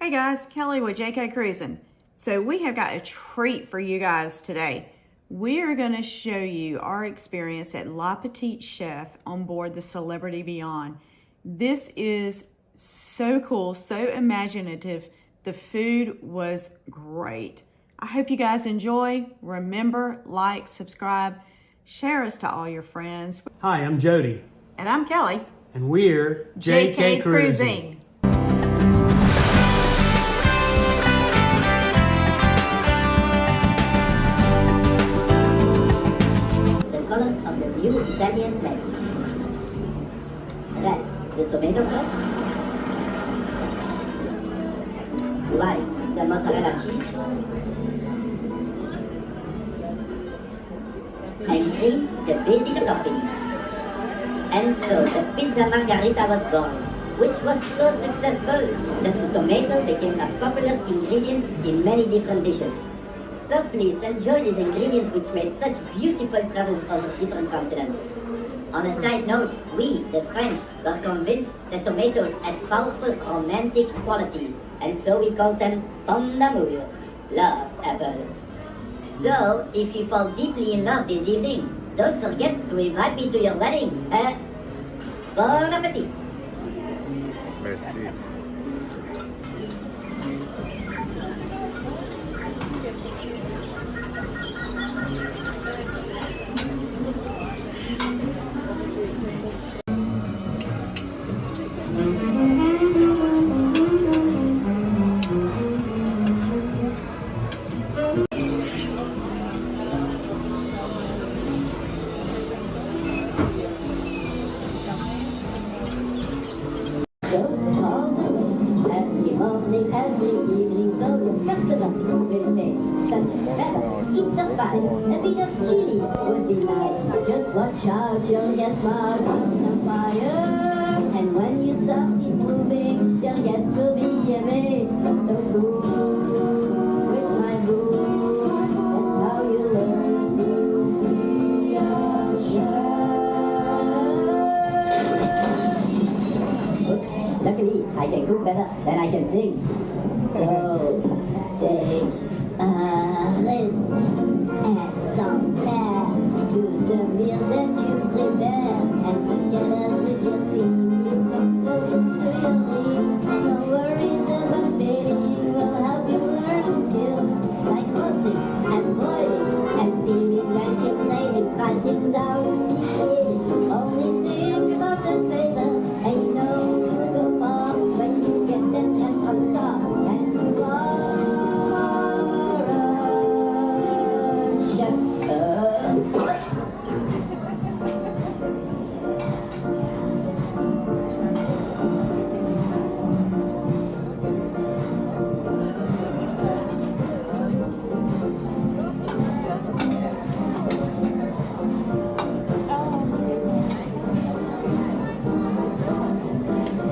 Hey guys, Kelly with JK Cruising. So we have got a treat for you guys today. We are going to show you our experience at La Petite Chef on board the Celebrity Beyond. This is so cool, so imaginative. The food was great. I hope you guys enjoy. Remember, like, subscribe, share us to all your friends. Hi, I'm Jody. And I'm Kelly. And we're JK Cruising. Colors of the new Italian flag. Red, the tomato sauce. White, the mozzarella cheese. And green, the basic toppings. And so the pizza margarita was born, which was so successful that the tomato became a popular ingredient in many different dishes. So please enjoy this ingredient which made such beautiful travels over different continents. On a side note, we, the French, were convinced that tomatoes had powerful romantic qualities, and so we called them pommes d'amour, love apples. So, if you fall deeply in love this evening, don't forget to invite me to your wedding. Bon appétit! Merci. Every morning, every evening, so the customers will say, such better, eat the spice, a bit of chili would be nice. Just watch out, you'll get smart on the fire. And when you start improving, your guests will be amazed. So boo, with my boo, that's how you learn to be a chef. Luckily, I can cook better than I can sing. So, take a risk, add some flair to the meals that you prepare, and together with your team, you come closer to your dream. No worries about failing, we'll help you learn new skills like hosting and boiling and steaming, blanching, glazing, try things out, eating. Only think about the flavor, and you know. When you get that restaurant star, and you are a chef.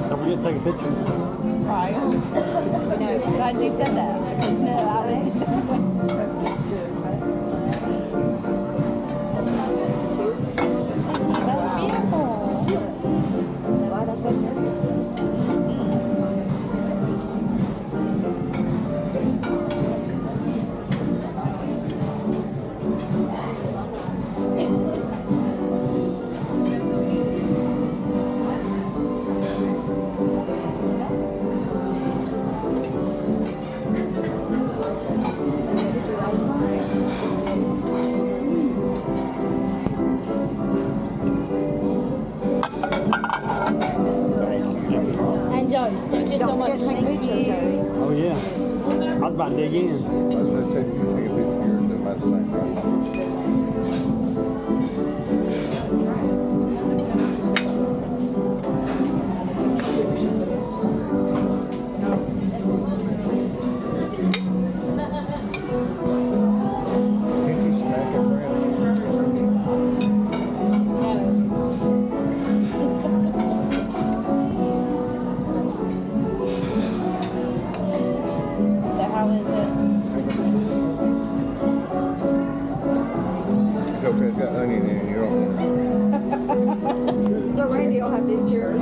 Don't forget to take a picture. Right. No, glad you said that. Because no, that was beautiful. Why that's so pretty. Thank you so much. Thank you. Oh yeah. I was about to dig in. I was going to take a picture here and do my same. So how is it? Okay, it's got onion in it. You don't want The Randy will have to eat yours.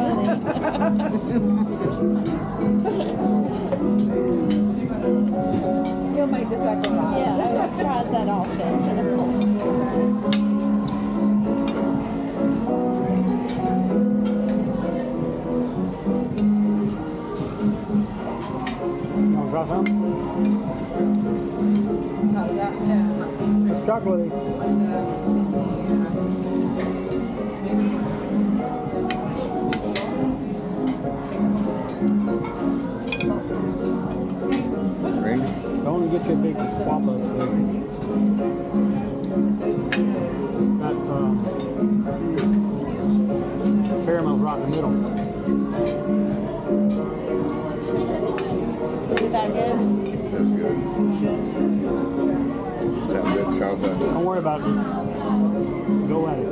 try some? It's chocolatey. Randy? Don't get your big swappa stick. That caramel's right in the middle. Is that good? That's good. Is that good chocolate? Don't worry about it. Go at it.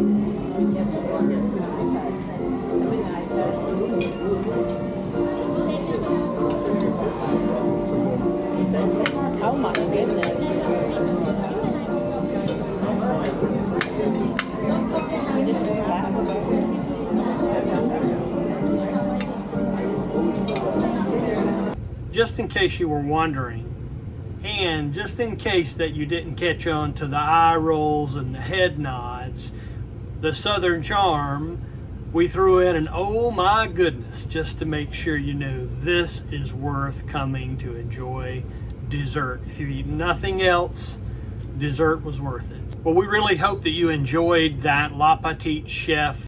Oh my goodness. We just went back. Just in case you were wondering, and just in case that you didn't catch on to the eye rolls and the head nods, the Southern Charm, we threw in an oh my goodness, just to make sure you know this is worth coming to enjoy dessert. If you eat nothing else, dessert was worth it. Well, we really hope that you enjoyed that La Petite Chef